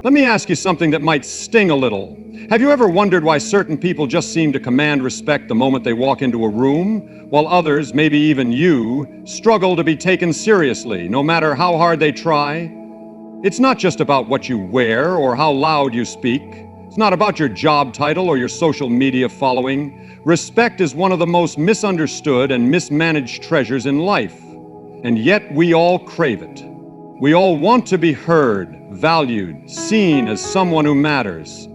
Let me ask you something that might sting a little. Have you ever wondered why certain people just seem to command respect the moment they walk into a room, while others, maybe even you, struggle to be taken seriously, no matter how hard they try? It's not just about what you wear or how loud you speak. It's not about your job title or your social media following. Respect is one of the most misunderstood and mismanaged treasures in life. And yet we all crave it. We all want to be heard, valued, seen as someone who matters.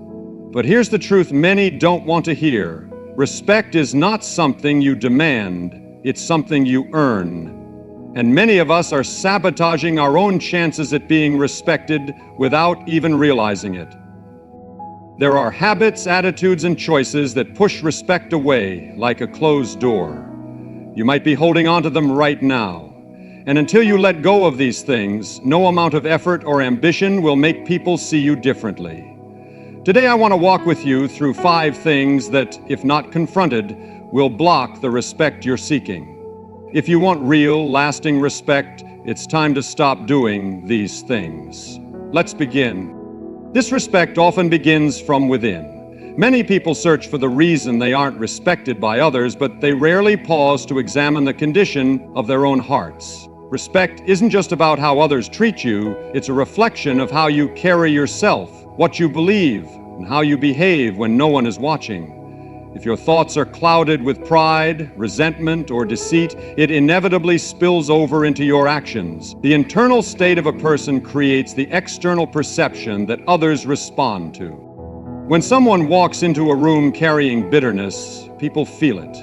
But here's the truth many don't want to hear. Respect is not something you demand, it's something you earn. And many of us are sabotaging our own chances at being respected without even realizing it. There are habits, attitudes, and choices that push respect away like a closed door. You might be holding on to them right now. And until you let go of these things, no amount of effort or ambition will make people see you differently. Today I want to walk with you through 5 things that, if not confronted, will block the respect you're seeking. If you want real, lasting respect, it's time to stop doing these things. Let's begin. Disrespect often begins from within. Many people search for the reason they aren't respected by others, but they rarely pause to examine the condition of their own hearts. Respect isn't just about how others treat you, it's a reflection of how you carry yourself, what you believe, and how you behave when no one is watching. If your thoughts are clouded with pride, resentment, or deceit, it inevitably spills over into your actions. The internal state of a person creates the external perception that others respond to. When someone walks into a room carrying bitterness, people feel it.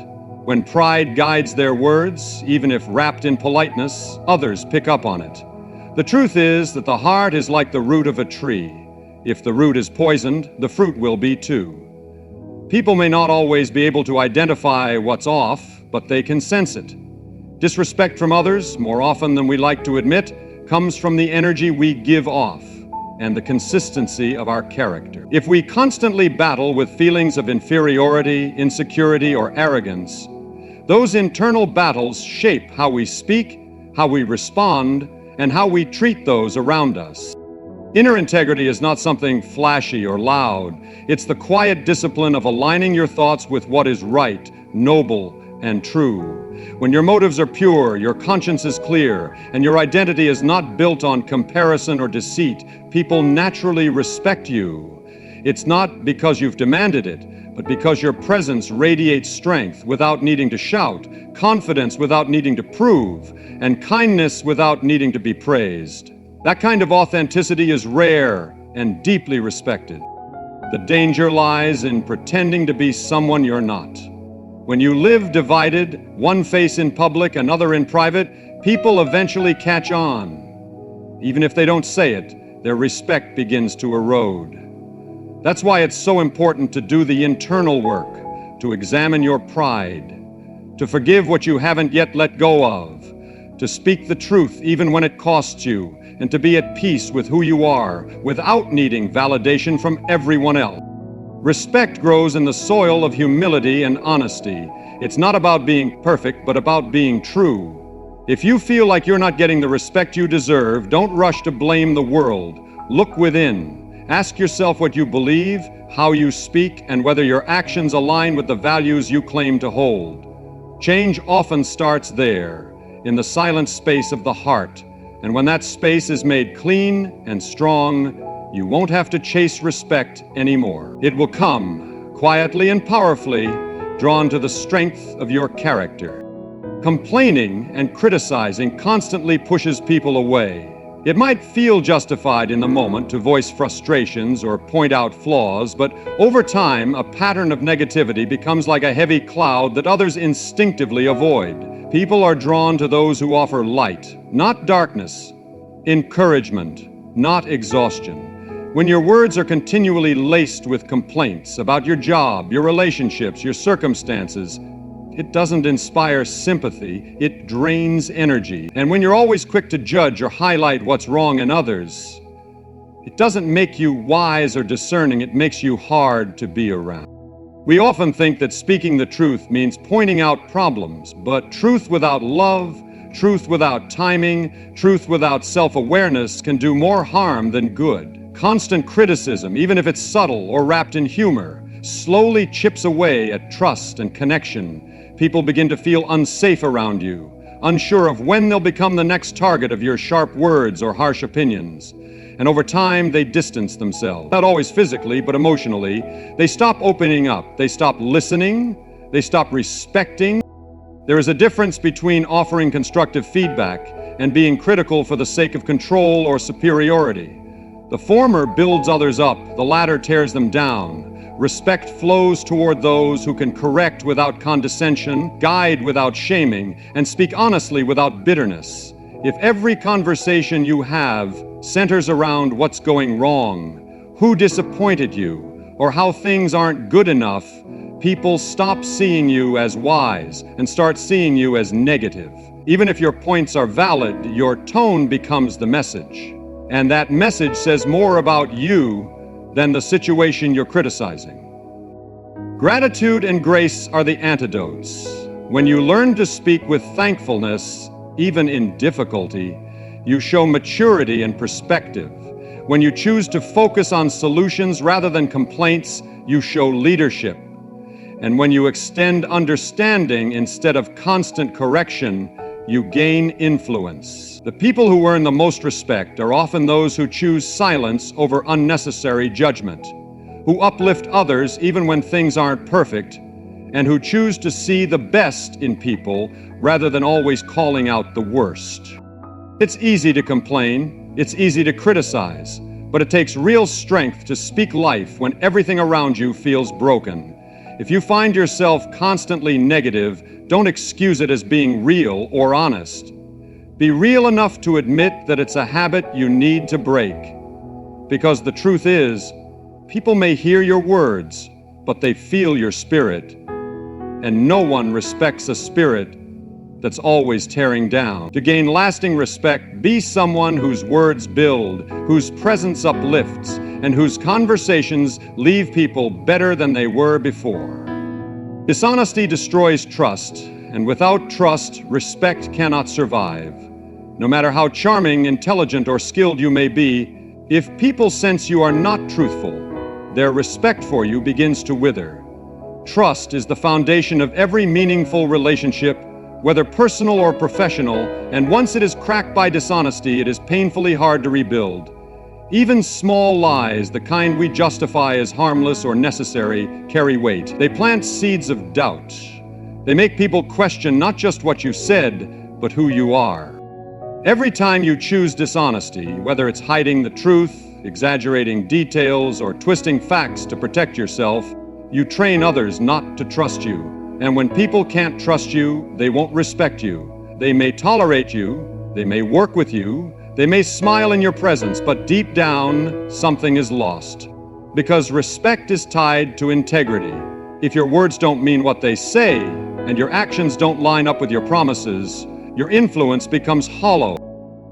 When pride guides their words, even if wrapped in politeness, others pick up on it. The truth is that the heart is like the root of a tree. If the root is poisoned, the fruit will be too. People may not always be able to identify what's off, but they can sense it. Disrespect from others, more often than we like to admit, comes from the energy we give off and the consistency of our character. If we constantly battle with feelings of inferiority, insecurity, or arrogance, those internal battles shape how we speak, how we respond, and how we treat those around us. Inner integrity is not something flashy or loud. It's the quiet discipline of aligning your thoughts with what is right, noble, and true. When your motives are pure, your conscience is clear, and your identity is not built on comparison or deceit, people naturally respect you. It's not because you've demanded it, but because your presence radiates strength without needing to shout, confidence without needing to prove, and kindness without needing to be praised. That kind of authenticity is rare and deeply respected. The danger lies in pretending to be someone you're not. When you live divided, one face in public, another in private, people eventually catch on. Even if they don't say it, their respect begins to erode. That's why it's so important to do the internal work, to examine your pride, to forgive what you haven't yet let go of, to speak the truth even when it costs you, and to be at peace with who you are without needing validation from everyone else. Respect grows in the soil of humility and honesty. It's not about being perfect, but about being true. If you feel like you're not getting the respect you deserve, don't rush to blame the world. Look within. Ask yourself what you believe, how you speak, and whether your actions align with the values you claim to hold. Change often starts there, in the silent space of the heart. And when that space is made clean and strong, you won't have to chase respect anymore. It will come, quietly and powerfully, drawn to the strength of your character. Complaining and criticizing constantly pushes people away. It might feel justified in the moment to voice frustrations or point out flaws, but over time, a pattern of negativity becomes like a heavy cloud that others instinctively avoid. People are drawn to those who offer light, not darkness, encouragement, not exhaustion. When your words are continually laced with complaints about your job, your relationships, your circumstances, it doesn't inspire sympathy, it drains energy. And when you're always quick to judge or highlight what's wrong in others, it doesn't make you wise or discerning, it makes you hard to be around. We often think that speaking the truth means pointing out problems, but truth without love, truth without timing, truth without self-awareness can do more harm than good. Constant criticism, even if it's subtle or wrapped in humor, slowly chips away at trust and connection. People begin to feel unsafe around you, unsure of when they'll become the next target of your sharp words or harsh opinions. And over time, they distance themselves. Not always physically, but emotionally. They stop opening up. They stop listening. They stop respecting. There is a difference between offering constructive feedback and being critical for the sake of control or superiority. The former builds others up, the latter tears them down. Respect flows toward those who can correct without condescension, guide without shaming, and speak honestly without bitterness. If every conversation you have centers around what's going wrong, who disappointed you, or how things aren't good enough, people stop seeing you as wise and start seeing you as negative. Even if your points are valid, your tone becomes the message. And that message says more about you than the situation you're criticizing. Gratitude and grace are the antidotes. When you learn to speak with thankfulness, even in difficulty, you show maturity and perspective. When you choose to focus on solutions rather than complaints, you show leadership. And when you extend understanding instead of constant correction, you gain influence. The people who earn the most respect are often those who choose silence over unnecessary judgment, who uplift others even when things aren't perfect, and who choose to see the best in people rather than always calling out the worst. It's easy to complain, it's easy to criticize, but it takes real strength to speak life when everything around you feels broken. If you find yourself constantly negative, don't excuse it as being real or honest. Be real enough to admit that it's a habit you need to break. Because the truth is, people may hear your words, but they feel your spirit. And no one respects a spirit that's always tearing down. To gain lasting respect, be someone whose words build, whose presence uplifts, and whose conversations leave people better than they were before. Dishonesty destroys trust, and without trust, respect cannot survive. No matter how charming, intelligent, or skilled you may be, if people sense you are not truthful, their respect for you begins to wither. Trust is the foundation of every meaningful relationship, whether personal or professional, and once it is cracked by dishonesty, it is painfully hard to rebuild. Even small lies, the kind we justify as harmless or necessary, carry weight. They plant seeds of doubt. They make people question not just what you said, but who you are. Every time you choose dishonesty, whether it's hiding the truth, exaggerating details, or twisting facts to protect yourself, you train others not to trust you. And when people can't trust you, they won't respect you. They may tolerate you, they may work with you, they may smile in your presence, but deep down, something is lost. Because respect is tied to integrity. If your words don't mean what they say, and your actions don't line up with your promises, your influence becomes hollow.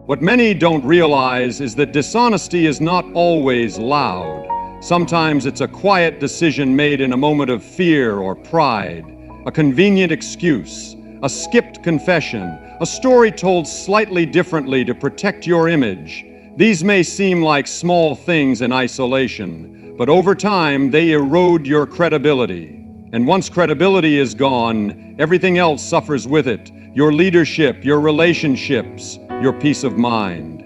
What many don't realize is that dishonesty is not always loud. Sometimes it's a quiet decision made in a moment of fear or pride, a convenient excuse, a skipped confession, a story told slightly differently to protect your image. These may seem like small things in isolation, but over time they erode your credibility. And once credibility is gone, everything else suffers with it. Your leadership, your relationships, your peace of mind.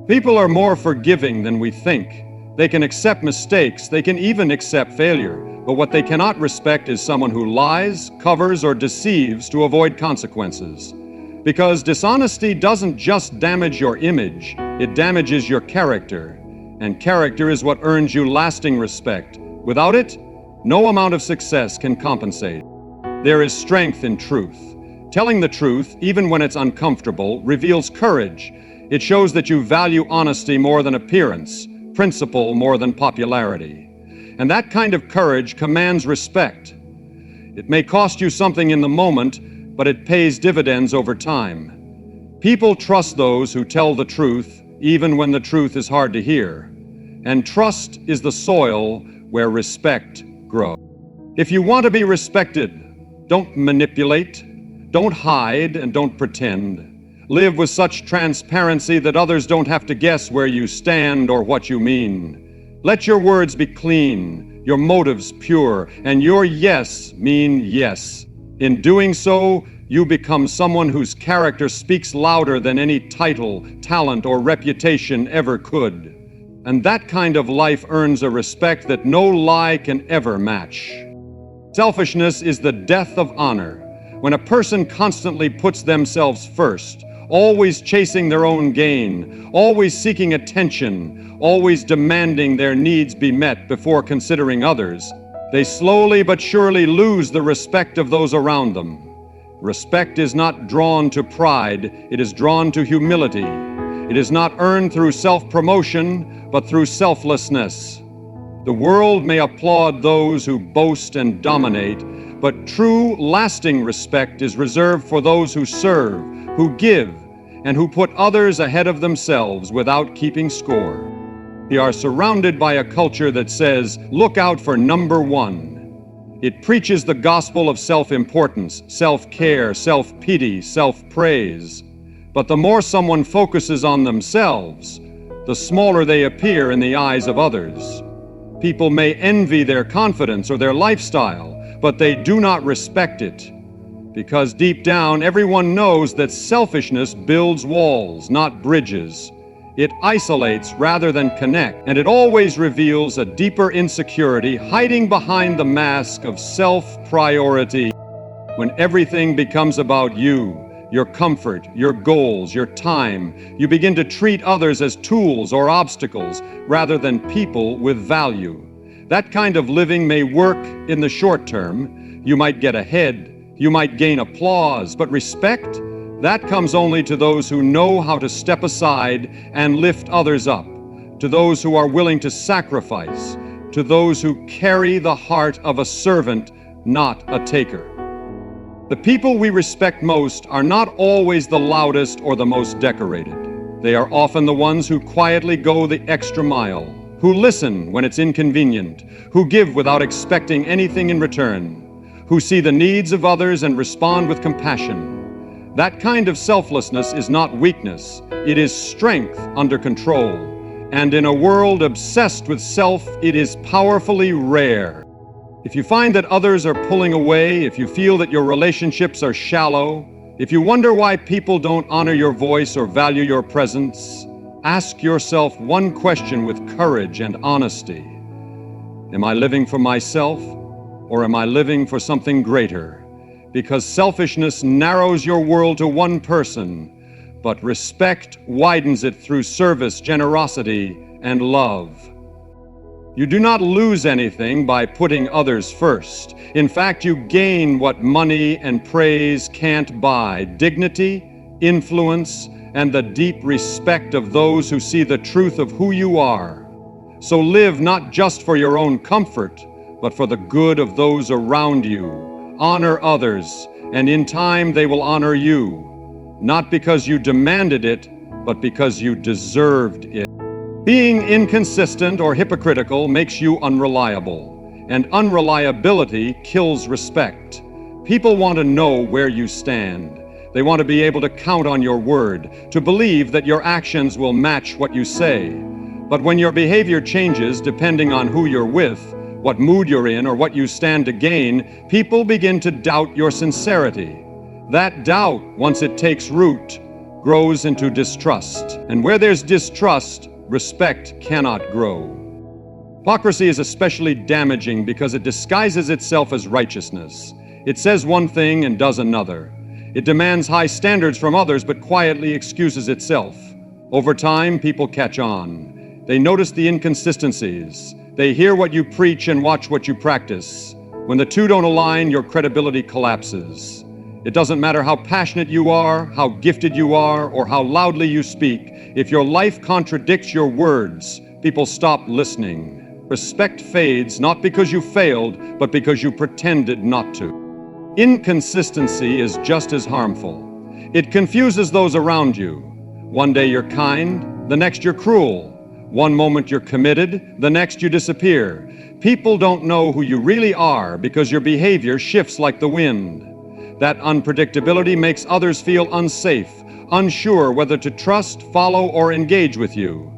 People are more forgiving than we think. They can accept mistakes, they can even accept failure. But what they cannot respect is someone who lies, covers, or deceives to avoid consequences. Because dishonesty doesn't just damage your image, it damages your character. And character is what earns you lasting respect. Without it, no amount of success can compensate. There is strength in truth. Telling the truth, even when it's uncomfortable, reveals courage. It shows that you value honesty more than appearance, principle more than popularity. And that kind of courage commands respect. It may cost you something in the moment, but it pays dividends over time. People trust those who tell the truth, even when the truth is hard to hear. And trust is the soil where respect grows. If you want to be respected, don't manipulate, don't hide, and don't pretend. Live with such transparency that others don't have to guess where you stand or what you mean. Let your words be clean, your motives pure, and your yes mean yes. In doing so, you become someone whose character speaks louder than any title, talent, or reputation ever could. And that kind of life earns a respect that no lie can ever match. Selfishness is the death of honor. When a person constantly puts themselves first, always chasing their own gain, always seeking attention, always demanding their needs be met before considering others, they slowly but surely lose the respect of those around them. Respect is not drawn to pride, it is drawn to humility. It is not earned through self-promotion, but through selflessness. The world may applaud those who boast and dominate, but true, lasting respect is reserved for those who serve, who give, and who put others ahead of themselves without keeping score. We are surrounded by a culture that says, "Look out for number one." It preaches the gospel of self-importance, self-care, self-pity, self-praise. But the more someone focuses on themselves, the smaller they appear in the eyes of others. People may envy their confidence or their lifestyle, but they do not respect it. Because deep down, everyone knows that selfishness builds walls, not bridges. It isolates rather than connects, and it always reveals a deeper insecurity hiding behind the mask of self-priority. When everything becomes about you, your comfort, your goals, your time, you begin to treat others as tools or obstacles rather than people with value. That kind of living may work in the short term. You might get ahead, you might gain applause, but respect, that comes only to those who know how to step aside and lift others up, to those who are willing to sacrifice, to those who carry the heart of a servant, not a taker. The people we respect most are not always the loudest or the most decorated. They are often the ones who quietly go the extra mile, who listen when it's inconvenient, who give without expecting anything in return, who see the needs of others and respond with compassion. That kind of selflessness is not weakness, it is strength under control. And in a world obsessed with self, it is powerfully rare. If you find that others are pulling away, if you feel that your relationships are shallow, if you wonder why people don't honor your voice or value your presence, ask yourself one question with courage and honesty. Am I living for myself, or am I living for something greater? Because selfishness narrows your world to one person, but respect widens it through service, generosity, and love. You do not lose anything by putting others first. In fact, you gain what money and praise can't buy: dignity, influence, and the deep respect of those who see the truth of who you are. So live not just for your own comfort, but for the good of those around you. Honor others, and in time they will honor you, not because you demanded it, but because you deserved it. Being inconsistent or hypocritical makes you unreliable, and unreliability kills respect. People want to know where you stand. They want to be able to count on your word, to believe that your actions will match what you say. But when your behavior changes depending on who you're with, what mood you're in, or what you stand to gain, people begin to doubt your sincerity. That doubt, once it takes root, grows into distrust. And where there's distrust, respect cannot grow. Hypocrisy is especially damaging because it disguises itself as righteousness. It says one thing and does another. It demands high standards from others but quietly excuses itself. Over time, people catch on. They notice the inconsistencies. They hear what you preach and watch what you practice. When the two don't align, your credibility collapses. It doesn't matter how passionate you are, how gifted you are, or how loudly you speak. If your life contradicts your words, people stop listening. Respect fades not because you failed, but because you pretended not to. Inconsistency is just as harmful. It confuses those around you. One day you're kind, the next you're cruel. One moment you're committed, the next you disappear. People don't know who you really are because your behavior shifts like the wind. That unpredictability makes others feel unsafe. unsure whether to trust, follow, or engage with you.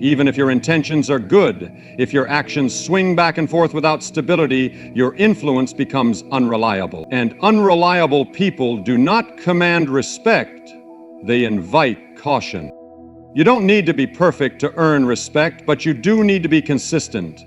Even if your intentions are good, if your actions swing back and forth without stability, your influence becomes unreliable. And unreliable people do not command respect, they invite caution. You don't need to be perfect to earn respect, but you do need to be consistent.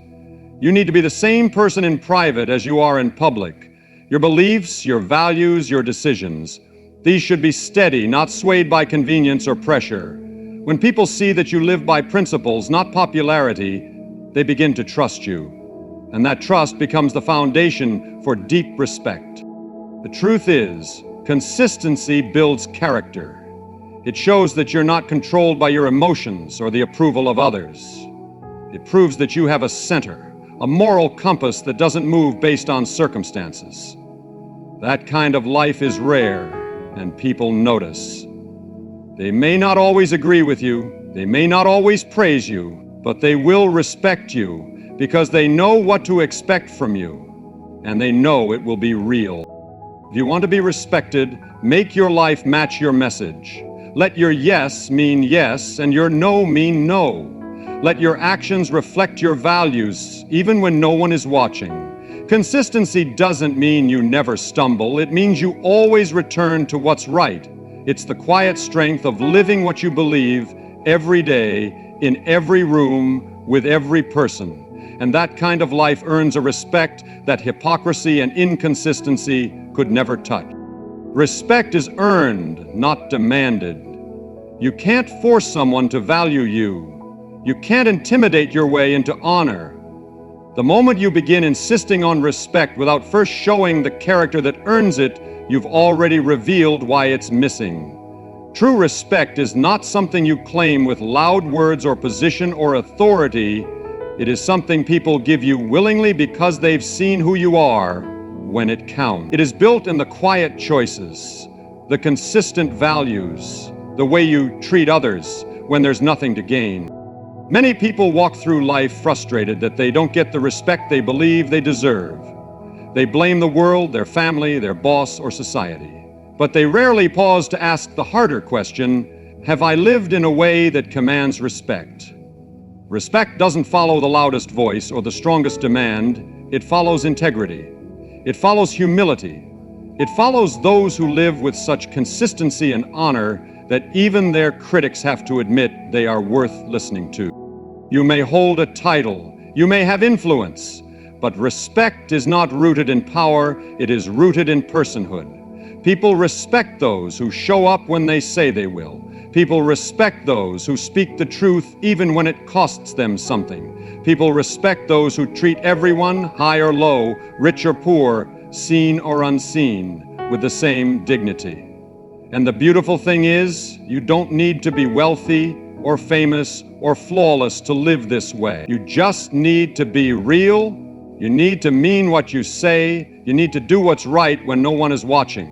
You need to be the same person in private as you are in public. Your beliefs, your values, your decisions. These should be steady, not swayed by convenience or pressure. When people see that you live by principles, not popularity, they begin to trust you. And that trust becomes the foundation for deep respect. The truth is, consistency builds character. It shows that you're not controlled by your emotions or the approval of others. It proves that you have a center, a moral compass that doesn't move based on circumstances. That kind of life is rare, and people notice. They may not always agree with you, they may not always praise you, but they will respect you because they know what to expect from you, and they know it will be real. If you want to be respected, make your life match your message. Let your yes mean yes, and your no mean no. Let your actions reflect your values, even when no one is watching. Consistency doesn't mean you never stumble. It means you always return to what's right. It's the quiet strength of living what you believe every day, in every room, with every person. And that kind of life earns a respect that hypocrisy and inconsistency could never touch. Respect is earned, not demanded. You can't force someone to value you. You can't intimidate your way into honor. The moment you begin insisting on respect without first showing the character that earns it, you've already revealed why it's missing. True respect is not something you claim with loud words or position or authority. It is something people give you willingly because they've seen who you are when it counts. It is built in the quiet choices, the consistent values, the way you treat others when there's nothing to gain. Many people walk through life frustrated that they don't get the respect they believe they deserve. They blame the world, their family, their boss, or society. But they rarely pause to ask the harder question, have I lived in a way that commands respect? Respect doesn't follow the loudest voice or the strongest demand. It follows integrity. It follows humility. It follows those who live with such consistency and honor that even their critics have to admit they are worth listening to. You may hold a title, you may have influence, but respect is not rooted in power, it is rooted in personhood. People respect those who show up when they say they will. People respect those who speak the truth even when it costs them something. People respect those who treat everyone, high or low, rich or poor, seen or unseen, with the same dignity. And the beautiful thing is, you don't need to be wealthy or famous or flawless to live this way. You just need to be real. You need to mean what you say. You need to do what's right when no one is watching.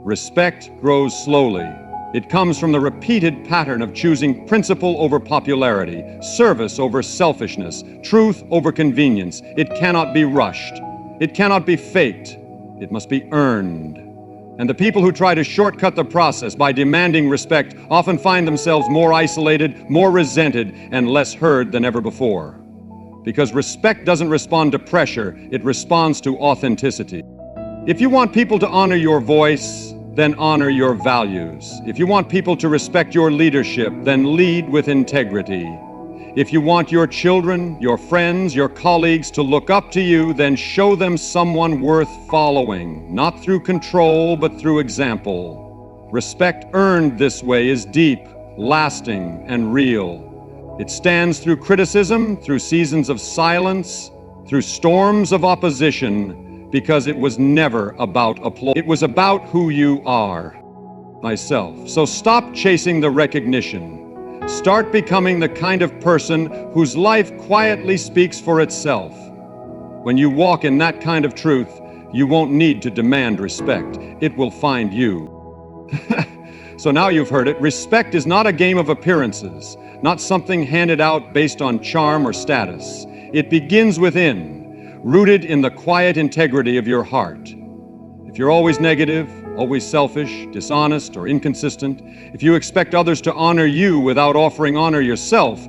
Respect grows slowly. It comes from the repeated pattern of choosing principle over popularity, service over selfishness, truth over convenience. It cannot be rushed. It cannot be faked. It must be earned. And the people who try to shortcut the process by demanding respect often find themselves more isolated, more resented, and less heard than ever before. Because respect doesn't respond to pressure, it responds to authenticity. If you want people to honor your voice, then honor your values. If you want people to respect your leadership, then lead with integrity. If you want your children, your friends, your colleagues to look up to you, then show them someone worth following, not through control, but through example. Respect earned this way is deep, lasting, and real. It stands through criticism, through seasons of silence, through storms of opposition, because it was never about applause. It was about who you are. Myself. So stop chasing the recognition. Start becoming the kind of person whose life quietly speaks for itself. When you walk in that kind of truth, you won't need to demand respect. It will find you. So now you've heard it. Respect is not a game of appearances, not something handed out based on charm or status. It begins within, rooted in the quiet integrity of your heart. If you're always negative, always selfish, dishonest, or inconsistent, if you expect others to honor you without offering honor yourself,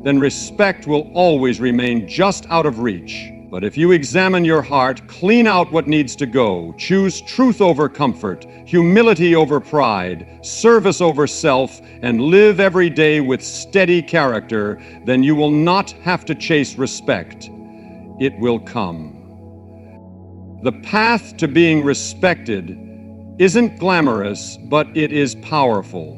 then respect will always remain just out of reach. But if you examine your heart, clean out what needs to go, choose truth over comfort, humility over pride, service over self, and live every day with steady character, then you will not have to chase respect. It will come. The path to being respected isn't glamorous, but it is powerful.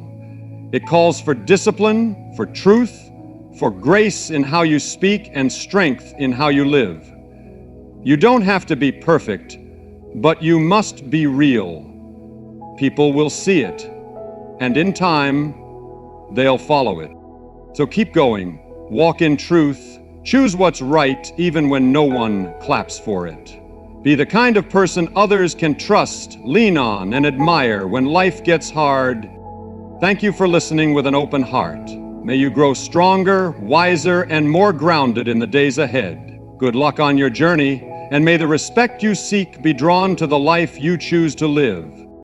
It calls for discipline, for truth, for grace in how you speak, and strength in how you live. You don't have to be perfect, but you must be real. People will see it, and in time, they'll follow it. So keep going, walk in truth, choose what's right even when no one claps for it. Be the kind of person others can trust, lean on, and admire when life gets hard. Thank you for listening with an open heart. May you grow stronger, wiser, and more grounded in the days ahead. Good luck on your journey, and may the respect you seek be drawn to the life you choose to live.